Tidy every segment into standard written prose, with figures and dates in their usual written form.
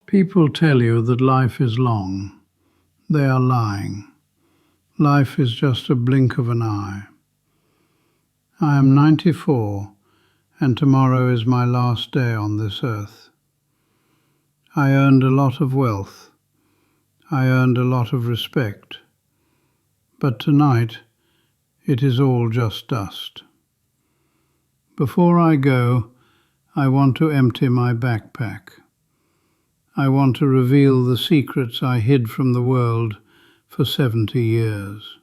People tell you that life is long. They are lying. Life is just a blink of an eye. I am 94, and tomorrow is my last day on this earth. I earned a lot of wealth. I earned a lot of respect. But tonight, it is all just dust. Before I go, I want to empty my backpack. I want to reveal the secrets I hid from the world for 70 years.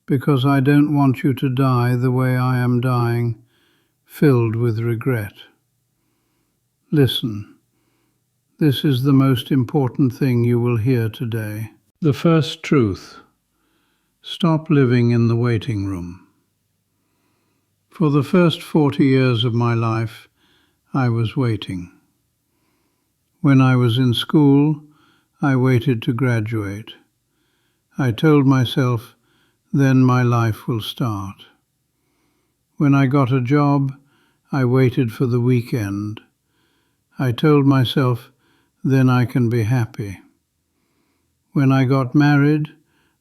Because I don't want you to die the way I am dying, filled with regret. Listen, this is the most important thing you will hear today. The first truth: stop living in the waiting room. For the first 40 years of my life, I was waiting. When I was in school, I waited to graduate. I told myself, then my life will start. When I got a job, I waited for the weekend. I told myself, then I can be happy. When I got married,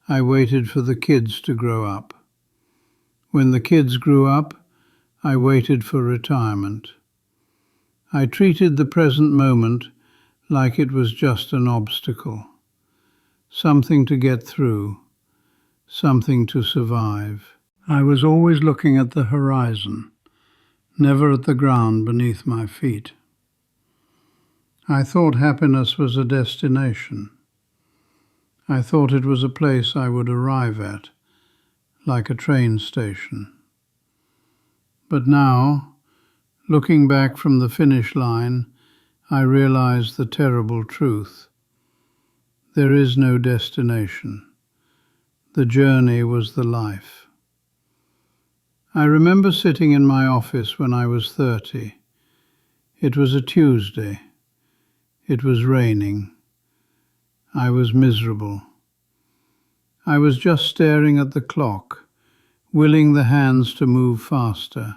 I waited for the kids to grow up. When the kids grew up, I waited for retirement. I treated the present moment like it was just an obstacle, something to get through, something to survive. I was always looking at the horizon, never at the ground beneath my feet. I thought happiness was a destination. I thought it was a place I would arrive at, like a train station. But now, looking back from the finish line, I realize the terrible truth. There is no destination. The journey was the life. I remember sitting in my office when I was 30. It was a Tuesday. It was raining. I was miserable. I was just staring at the clock, willing the hands to move faster.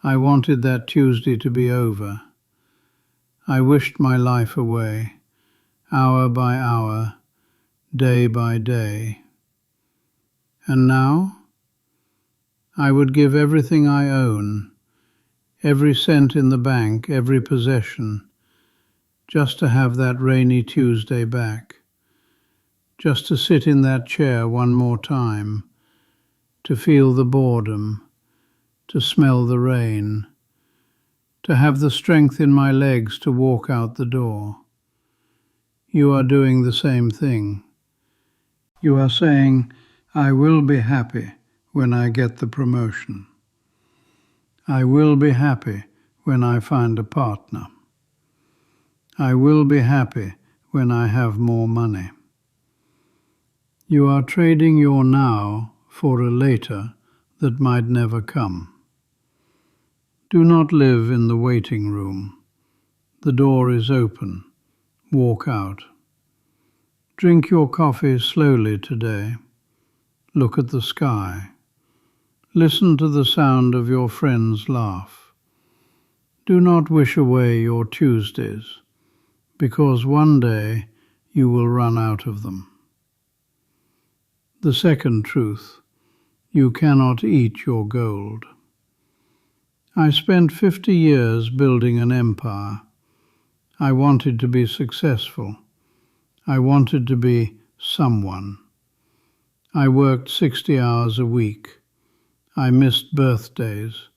I wanted that Tuesday to be over. I wished my life away, hour by hour, day by day. And now, I would give everything I own, every cent in the bank, every possession, just to have that rainy Tuesday back, just to sit in that chair one more time, to feel the boredom, to smell the rain, to have the strength in my legs to walk out the door. You are doing the same thing. You are saying, I will be happy when I get the promotion. I will be happy when I find a partner. I will be happy when I have more money. You are trading your now for a later that might never come. Do not live in the waiting room. The door is open. Walk out. Drink your coffee slowly today. Look at the sky. Listen to the sound of your friends' laugh. Do not wish away your Tuesdays, because one day you will run out of them. The second truth: you cannot eat your gold. I spent 50 years building an empire. I wanted to be successful. I wanted to be someone. I worked 60 hours a week. I missed birthdays.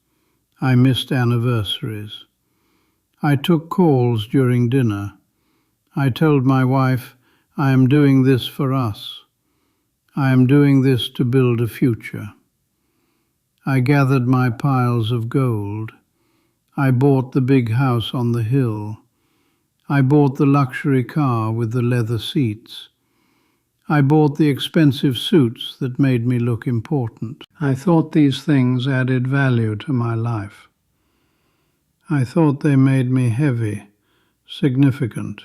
I missed anniversaries. I took calls during dinner. I told my wife, I am doing this for us. I am doing this to build a future. I gathered my piles of gold. I bought the big house on the hill. I bought the luxury car with the leather seats. I bought the expensive suits that made me look important. I thought these things added value to my life. I thought they made me heavy, significant,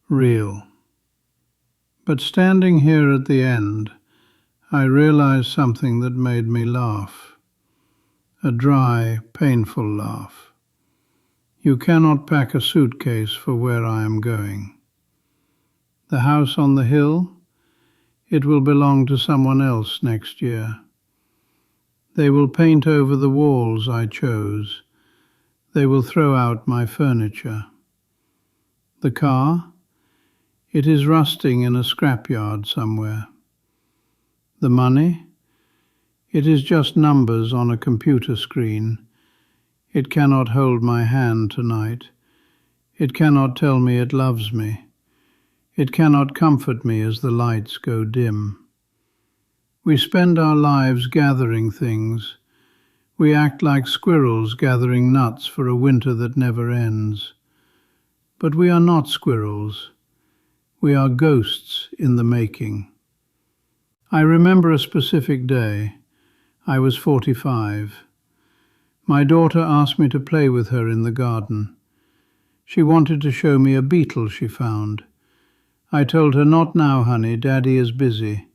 real. But standing here at the end, I realized something that made me laugh. A dry, painful laugh. You cannot pack a suitcase for where I am going. The house on the hill, it will belong to someone else next year. They will paint over the walls I chose. They will throw out my furniture. The car, it is rusting in a scrapyard somewhere. The money, it is just numbers on a computer screen. It cannot hold my hand tonight. It cannot tell me it loves me. It cannot comfort me as the lights go dim. We spend our lives gathering things. We act like squirrels gathering nuts for a winter that never ends. But we are not squirrels. We are ghosts in the making. I remember a specific day. I was 45. My daughter asked me to play with her in the garden. She wanted to show me a beetle she found. I told her, "Not now, honey. Daddy is busy.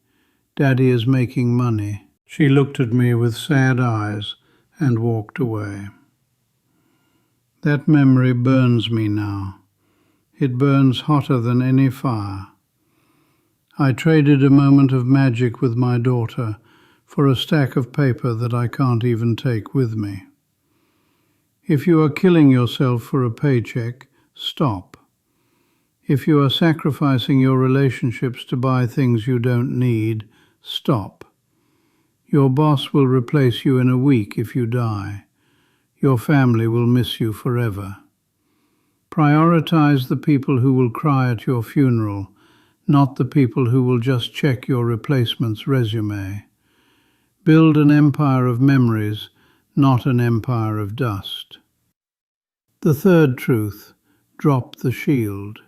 Daddy is making money." She looked at me with sad eyes and walked away. That memory burns me now. It burns hotter than any fire. I traded a moment of magic with my daughter for a stack of paper that I can't even take with me. If you are killing yourself for a paycheck, stop. If you are sacrificing your relationships to buy things you don't need, stop. Your boss will replace you in a week if you die. Your family will miss you forever. Prioritize the people who will cry at your funeral, not the people who will just check your replacement's resume. Build an empire of memories, not an empire of dust. The third truth, drop the shield.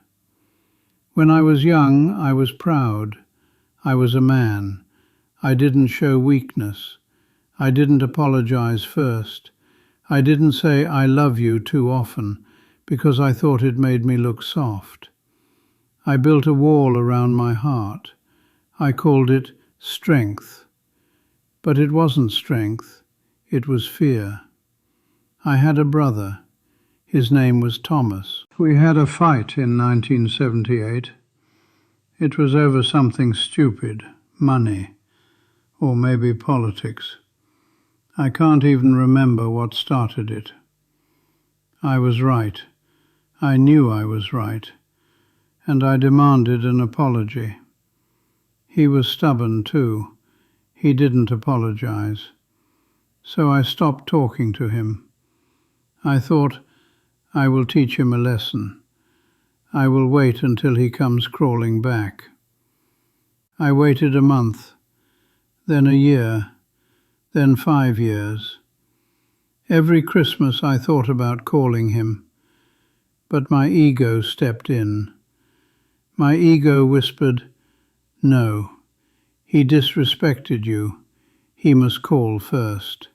When I was young, I was proud. I was a man. I didn't show weakness. I didn't apologize first. I didn't say "I love you" too often because I thought it made me look soft. I built a wall around my heart. I called it strength. But it wasn't strength. It was fear. I had a brother. His name was Thomas. We had a fight in 1978. It was over something stupid, money, or maybe politics. I can't even remember what started it. I was right. I knew I was right, and I demanded an apology. He was stubborn too. He didn't apologize. So I stopped talking to him. I thought, I will teach him a lesson. I will wait until he comes crawling back. I waited a month, then a year, then 5 years. Every Christmas I thought about calling him, but my ego stepped in. My ego whispered, "No, he disrespected you. He must call first."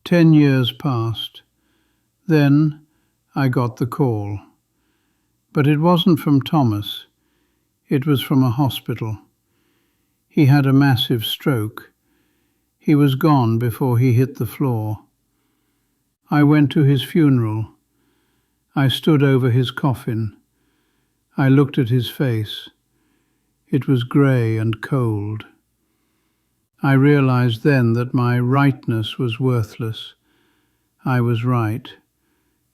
10 years passed. Then I got the call. But it wasn't from Thomas. It was from a hospital. He had a massive stroke. He was gone before he hit the floor. I went to his funeral. I stood over his coffin. I looked at his face. It was grey and cold. I realized then that my rightness was worthless. I was right,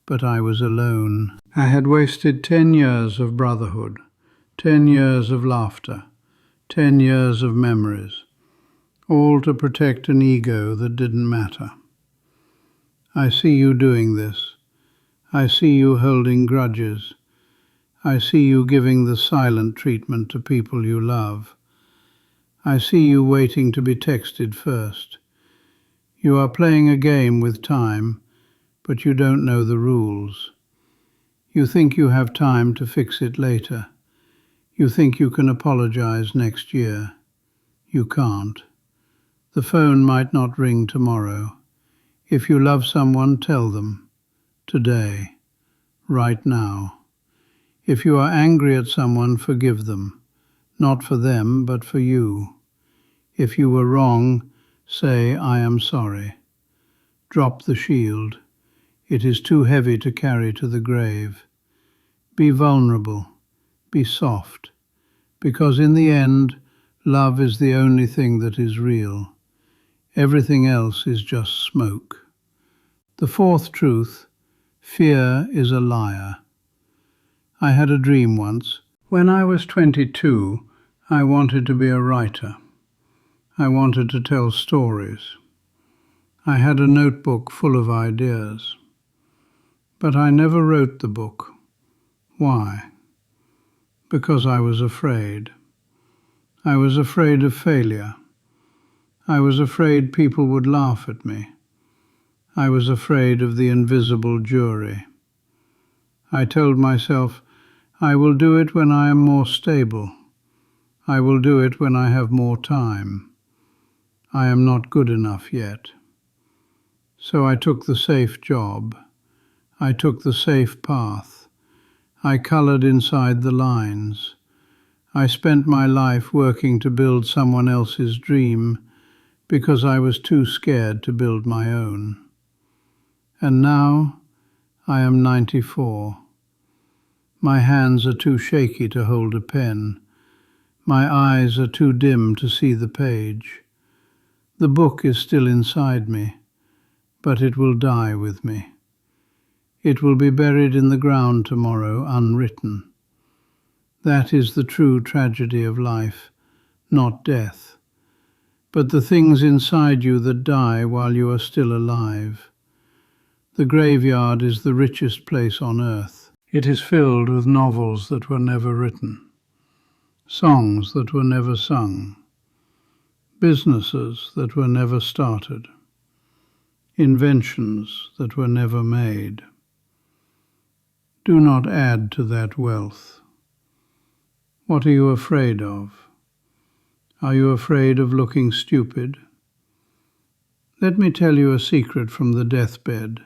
but I was alone. I had wasted 10 years of brotherhood, 10 years of laughter, 10 years of memories, all to protect an ego that didn't matter. I see you doing this. I see you holding grudges. I see you giving the silent treatment to people you love. I see you waiting to be texted first. You are playing a game with time, but you don't know the rules. You think you have time to fix it later. You think you can apologize next year. You can't. The phone might not ring tomorrow. If you love someone, tell them. Today. Right now. If you are angry at someone, forgive them. Not for them, but for you. If you were wrong, say, "I am sorry." Drop the shield. It is too heavy to carry to the grave. Be vulnerable, be soft, because in the end, love is the only thing that is real. Everything else is just smoke. The fourth truth, fear is a liar. I had a dream once. When I was 22, I wanted to be a writer. I wanted to tell stories. I had a notebook full of ideas. But I never wrote the book. Why? Because I was afraid. I was afraid of failure. I was afraid people would laugh at me. I was afraid of the invisible jury. I told myself, I will do it when I am more stable. I will do it when I have more time. I am not good enough yet. So I took the safe job. I took the safe path. I colored inside the lines. I spent my life working to build someone else's dream because I was too scared to build my own. And now I am 94. My hands are too shaky to hold a pen. My eyes are too dim to see the page. The book is still inside me, but it will die with me. It will be buried in the ground tomorrow, unwritten. That is the true tragedy of life, not death, but the things inside you that die while you are still alive. The graveyard is the richest place on earth. It is filled with novels that were never written, songs that were never sung, businesses that were never started, inventions that were never made. Do not add to that wealth. What are you afraid of? Are you afraid of looking stupid? Let me tell you a secret from the deathbed.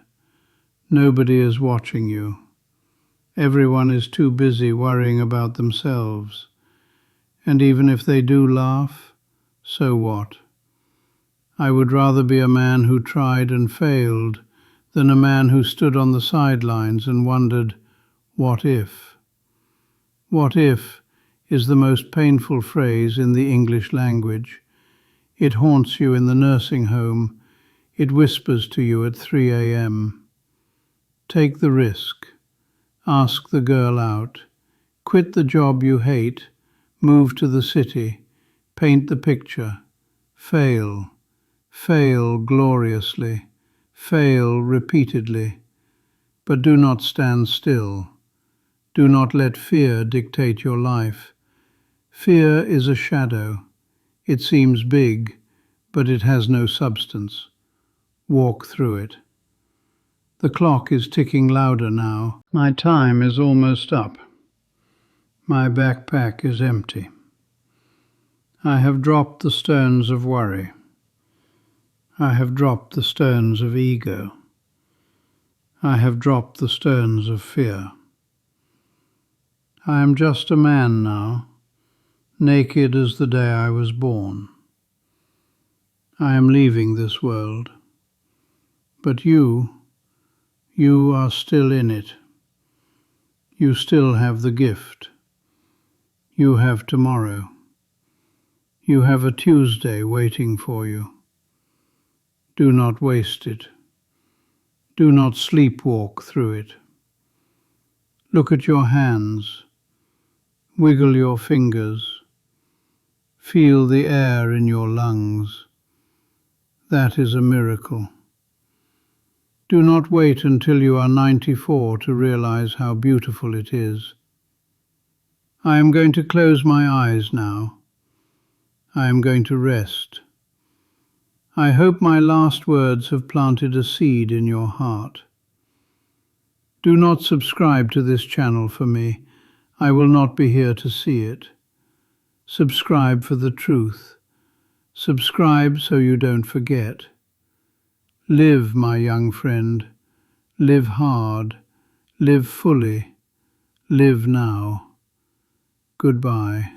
Nobody is watching you. Everyone is too busy worrying about themselves. And even if they do laugh, so what? I would rather be a man who tried and failed than a man who stood on the sidelines and wondered, what if? What if is the most painful phrase in the English language. It haunts you in the nursing home. It whispers to you at 3 a.m. Take the risk. Ask the girl out. Quit the job you hate. Move to the city. Paint the picture. Fail. Fail gloriously. Fail repeatedly. But do not stand still. Do not let fear dictate your life. Fear is a shadow. It seems big, but it has no substance. Walk through it. The clock is ticking louder now. My time is almost up. My backpack is empty. I have dropped the stones of worry. I have dropped the stones of ego. I have dropped the stones of fear. I am just a man now, naked as the day I was born. I am leaving this world. But you are still in it. You still have the gift. You have tomorrow. You have a Tuesday waiting for you. Do not waste it. Do not sleepwalk through it. Look at your hands. Wiggle your fingers. Feel the air in your lungs. That is a miracle. Do not wait until you are 94 to realize how beautiful it is. I am going to close my eyes now. I am going to rest. I hope my last words have planted a seed in your heart. Do not subscribe to this channel for me. I will not be here to see it. Subscribe for the truth. Subscribe so you don't forget. Live, my young friend. Live hard. Live fully. Live now. Goodbye.